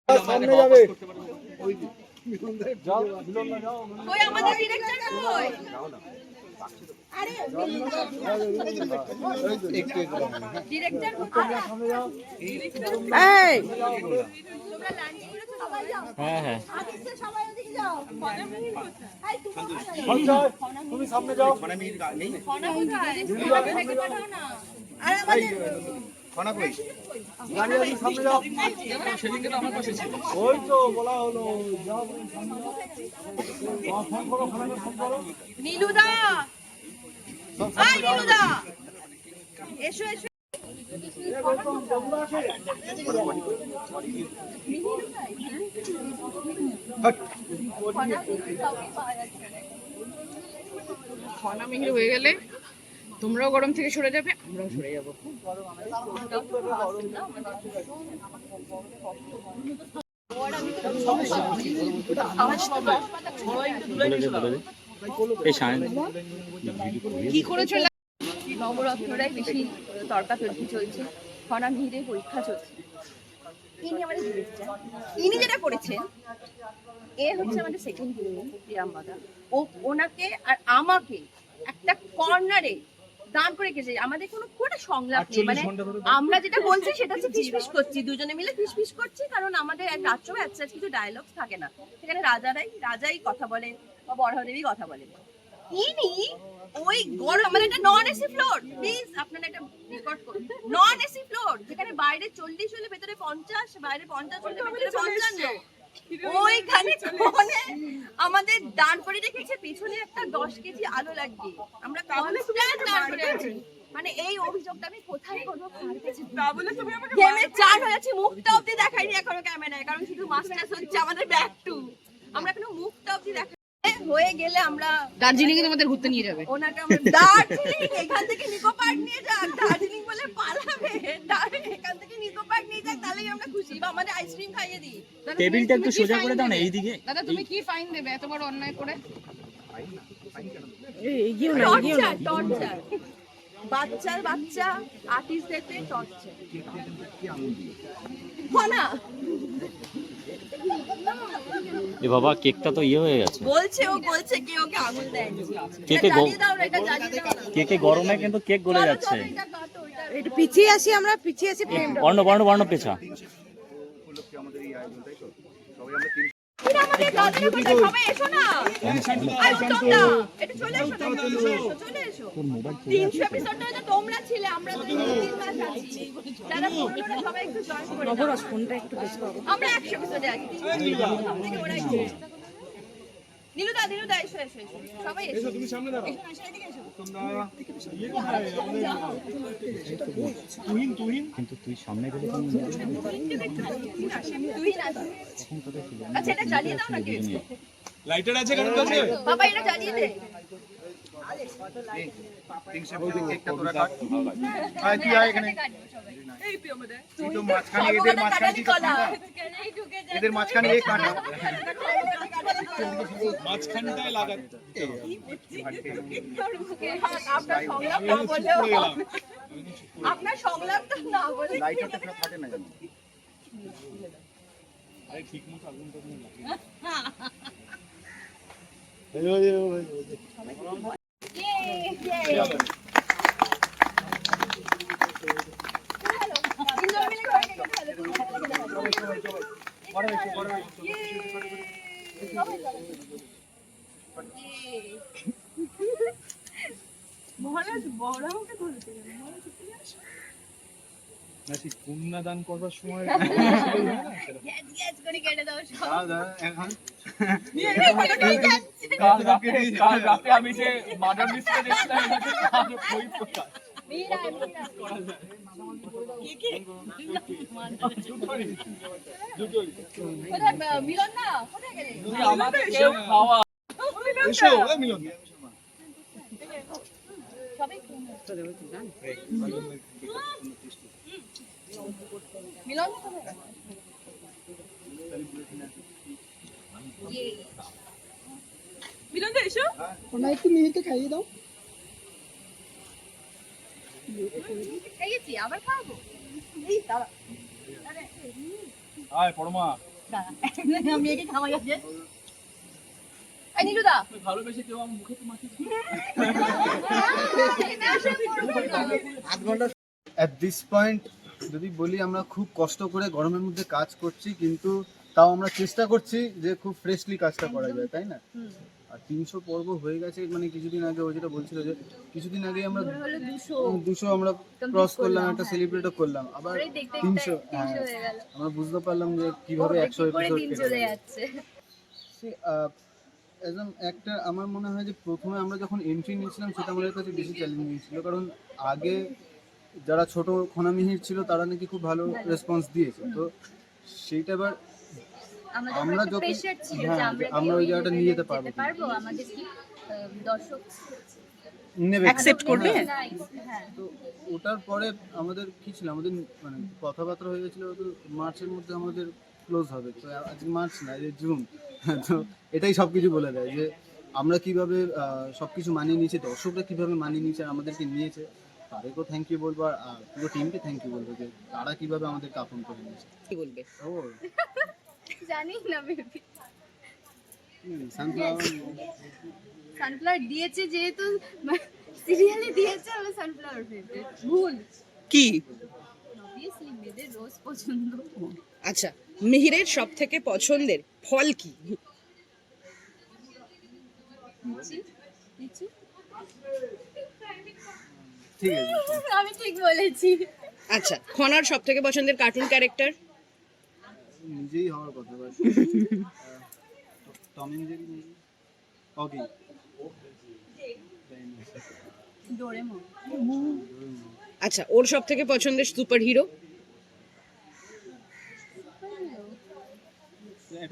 সামনে যাবে। কই আমাদের ডিরেক্টর কই? আরে ডিরেক্টর কোথায়? এই তোমরা লাঞ্চ করেছো সবাই যাও। হ্যাঁ হ্যাঁ আজকে সবাই ওদিকে যাও। এই সঞ্জয় তুমি সামনে যাও। ফোনা কোথায়? থেকে পাঠাও না। আরে আমাদের ফোনা কই? গাড়ি আছে সামনে যাও। সেদিনকে তো আমার পাশে ছিল। ওই তো বলা হলো যাও সামনে যাও। ফোন করো ফোনে ফোন করো। নীলুদা এই নীলুদা এসো এসো খনা মিহির হয়ে গেলে তোমরাও গরম থেকে সরে যাবে, আমরাও সরে যাবো। কি করেছো? নবরত্নরাই বেশি তর্কাতর্কি চলছে, খনা মিহিরের পরীক্ষা চলছে। ইনি আমাদের ডিরেক্টর, ইনি যেটা করেছেন এ হচ্ছে আমাদের সেকেন্ড হিরোইন প্রিয়াম্বদা। ওনাকে আর আমাকে একটা কর্নারে দাঁড় করে রেখেছে। আমাদের কোনো সংলাপ নেই, মানে আমরা যেটা বলছি সেটা হচ্ছে ফিসফিস করছি, দুজনে মিলে ফিসফিস করছি, কারণ আমাদের এক রাজ্যে আচ্ছা কিছু ডায়লগ থাকে না, সেখানে রাজাই কথা বলেন বা বড়দেবী কথা বলেন। ইনি ওই গরম, মানে একটা নন এসি ফ্লোর, প্লিজ আপনারা এটা রেকর্ড করুন, নন এসি ফ্লোর যেখানে বাইরে 40 হলে ভেতরে 50, বাইরে 50 হলে ভেতরে 55, ওইখানে কোণে আমাদের দাঁড় করে রেখেছে, পিছনে একটা 10 কেজি আলো লাগিয়ে আমরা কনস্ট্যান্ট দাঁড় করে আছি। মানে এই অভিযোগটা আমি কোথায় করবো? গেমে চার হয়েছে, মুখটা অব্দি দেখাইনি এখনো ক্যামেরায়, কারণ শুধু মাস্টার্স হচ্ছে আমাদের ব্যাক টু, আমরা এখনো মুখটা অব্দি দেখাই হয়ে গেলে আমরা দার্জিলিং এ তোমাদের ঘুরতে নিয়ে যাবে। ওনাকে আমরা দার্জিলিং, এখান থেকে নিকো পার্ক নিয়ে যাক, দার্জিলিং বলে পালাবে, এখান থেকে নিকো পার্ক নিয়ে যাক, তাহলেই আমরা খুশি, বা আমাদের আইসক্রিম খাইয়ে দিই। টেবিলটা একটু সোজা করে দাও না এইদিকে। দাদা তুমি কি ফাইন দেবে এত বড় অন্যায় করে? টর্চার বাচ্চা আর্টিস্টদের টর্চার। না এ বাবা কেকটা তো ইয়ে হয়ে গেছে। বলছে কে ওকে আঙুল দেয়নি। কেকে জ্বালিয়ে দাও না, এটা জ্বালিয়ে দাও না। কেকে গরমে কিন্তু কেক গলে যাচ্ছে। একটু পিছিয়ে আসি, আমরা পিছিয়ে আসি। বর্ণ পেছা। আমাদের গাড়িও বলে সবাই এসো না। আই তোমরা একটু চলে এসো, চলে এসো। 300 এপিসোডটা যে তোমরা ছিলে, আমরা তো 3 মাস আছি। যারা পুরোটা সবাই একটু জয়েন করে দাও। নবরস ফোনটা একটু বেশ করো। আমরা 100 এপিসোডে আছি। থেকে ওরা একটু নীলুদা এসো সবাই এসো। তুমি সামনে দাঁড়াও। এসো এদিকে এসো। তোমরা তুহিন কিন্তু তুই সামনে গেলে আচ্ছা এটা জ্বালিয়ে দাও না, কে লাইটার আছে কারোর কাছে? বাবা এটা জ্বালিয়ে দে। কেকটা তোরা কাট। আয় তুই আয় এখানে। এই পিও আমাদের তুই তো মাঝখানে, এদের মাঝখানে কি কাটা? এদের মাঝখানে এই কাটা। মাঝখানটায় লাগাতে। আপনার সংলাপটা না বলে লাইটারটা থাকে না জানো? আরে ঠিক মতো আগুন তো না। কন্যাদান করবার সময় আমি যে মার্ডার লিস্টে দেখছিলাম মিলন না কোথায় গেলে? আমাকে কেউ খাওয়া এসো মিলন। সবাই মিলন মিলন এসো, তোমরা একটু মিহিকে খাইয়ে দাও। খাইয়েছি আবার খাবো। এই দাঁড়া আয় পরমা। আমি একে খাওয়া যাচ্ছে এই নীলুদা ভালোবেসে কেউ আমার মুখে তো মাখিয়ে অ্যাট দিস পয়েন্ট যদি বলি আমরা খুব কষ্ট করে গরমের মধ্যে কাজ করছি, কিন্তু তাও আমরা চেষ্টা করছি যে খুব ফ্রেশলি কাজটা করা যায়, তাই না? আর 300 পর্ব হয়ে গেছে, মানে কিছুদিন আগে ও যেটা বলছিল যে কিছুদিন আগে আমরা 200 আমরা ক্রস করলাম, একটা সেলিব্রেটও করলাম, আবার 300। হ্যাঁ, আমরা বুঝতে পারলাম যে কিভাবে 100 এপিসোড চলে যাচ্ছে। একটা আমার মনে হয় যে প্রথমে আমরা যখন এন্ট্রি নিয়েছিলাম সেটা আমাদের কাছে বেশি চ্যালেঞ্জিং ছিল, কারণ আগে যারা ছোট খনামিহির ছিল তারা নাকি খুব ভালো রেসপন্স দিয়েছে। তো সেইটা এবার আমরা যখন আমরা ওই জায়গাটা নিয়ে যেতে পারবো, আমাদের কি দর্শক নেবে অ্যাকসেপ্ট করবে। হ্যাঁ তো ওটার পরে আমাদের কি ছিল, আমাদের মানে কথাবার্তা হয়ে গেছিল তো মার্চের মধ্যে আমাদের ক্লোজ হবে। তো আজকে মার্চ না, যে জুন। তো এটাই সবকিছু বলে দেয় যে আমরা কিভাবে সবকিছু মানিয়ে নিয়েছি, দর্শকরা কিভাবে মানিয়ে নিয়েছে আর আমাদেরকে নিয়েছে। তাদেরকেও থ্যাংক ইউ বলবো, আর পুরো টিমকে থ্যাংক ইউ বলবো যে তারা কিভাবে আমাদেরকে আপন করে নিয়েছে। কি বলবে? ও জানি না বেবি সানফ্লাওয়ার দিয়েছে যেহেতু সিরিয়ালে দিয়েছে, আমি সানফ্লাওয়ার ফেভারিট। ভুল কি? অবভিয়াসলি মেয়েদের রোজ পছন্দ। আচ্ছা, মিহিরের সব থেকে পছন্দের ফল কি? লিচু। ঠিক আছে, আমি ঠিক বলেছি। আচ্ছা, খনার সব থেকে পছন্দের কার্টুন ক্যারেক্টার? নিজেই হওয়ার কথা, but Tom and Jerry maybe, Oggy, Doraemon. আচ্ছা, ওর সব থেকে পছন্দের সুপার হিরো?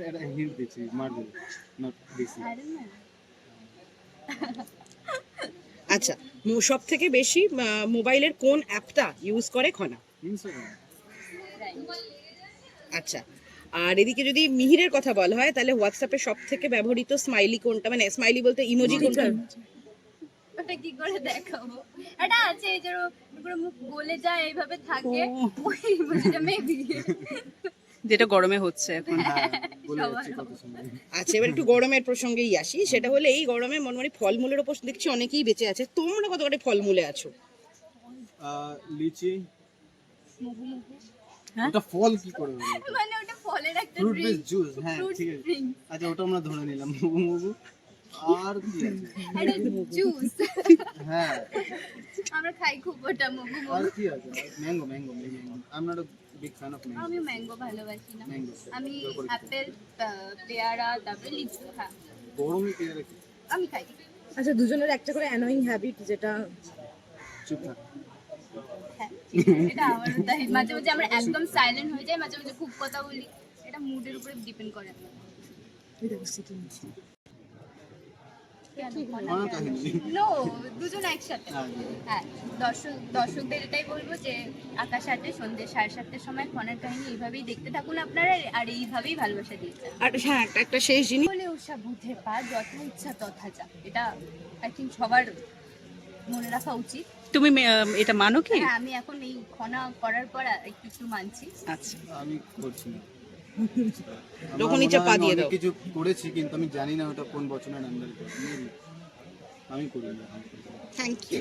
এটা হিন্ট দিচ্ছি, Marvel not DC. Iron Man. আচ্ছা, সব থেকে বেশি মোবাইলের কোন অ্যাপটা ইউজ করে খনা? ইনস্টাগ্রাম। আচ্ছা, আর এদিকে যদি মিহিরের কথা বলা হয় তাহলে হোয়াটসঅ্যাপে সব থেকে ব্যবহৃত স্মাইলি কোনটা, মানে স্মাইলি বলতে ইমোজি কোনটা? ওটা কি করে দেখাবো? এটা আছে এই যে পুরো মুখ গলে যায় এইভাবে থাকে, ওই ইমোজিটা মেবি। যেটা গরমে হচ্ছে এখন। হ্যাঁ, বলে যাচ্ছি কত সুন্দর। আচ্ছা, এবার একটু গরমের প্রসঙ্গেই আসি। সেটা হলে এই গরমে মনে ফলমূলের ওপর দেখছি অনেকেই বেঁচে আছে। তোমরা কত করে ফলমূলে আছো? লিচি। মুগু মুগু। ওটা ফল কি করে হলো? মানে ওটা ফলের একটা ফ্রুট বেস ড্রিঙ্ক। জুস। হ্যাঁ ঠিক আছে, আচ্ছা ওটা আমরা ধরে নিলাম। মুগু মুগু আর কি আছে? আরে জুস। হ্যাঁ, আমরা খাই খুব ওটা মুগু আর মুগু। কি আছে? Mango. I am not a big fan of mango. আমি ম্যাঙ্গো ভালোবাসি না। ম্যাঙ্গো আমি অ্যাপেল, পেয়ারা, তারপরে লিচু খাই। গরমে পেয়ারা কি? আমি খাই। আচ্ছা, দুজনের একটা করে অ্যানোয়িং হ্যাবিট যেটা চুপ থাক। হ্যাঁ, এটা আমার তাই মাঝে মাঝে আমরা একদম সাইলেন্ট হয়ে যাই, মাঝে মাঝে খুব কথা বলি। এটা মুডের উপরে ডিপেন্ড করে। আমার কাহিনী। নো, দুজন একসাথে। হ্যাঁ। হ্যাঁ, দর্শকদের এটাই বলবো যে আকাশ আটে সন্ধ্যে 7:30টার সময় ফোনের কাহিনী এইভাবেই দেখতে থাকুন আপনারা, আর এইভাবেই ভালোবাসা দিয়েছেন। আর হ্যাঁ, একটা শেষ জিনিস, বলে উষা বুঝে পা, যথা ইচ্ছা তথা যা। এটা আই থিঙ্ক সবার মনে রাখা উচিত। তুমি এটা মানো কি? হ্যাঁ, আমি এখন এই খনা করার পর একটু মানছি। আচ্ছা, আমি করছি না। যখন ইচ্ছা পা দিয়ে দাও। কিছু করেছি কিন্তু আমি জানি না ওটা কোন বছরের আন্ডারে। আমি করি না। Thank you.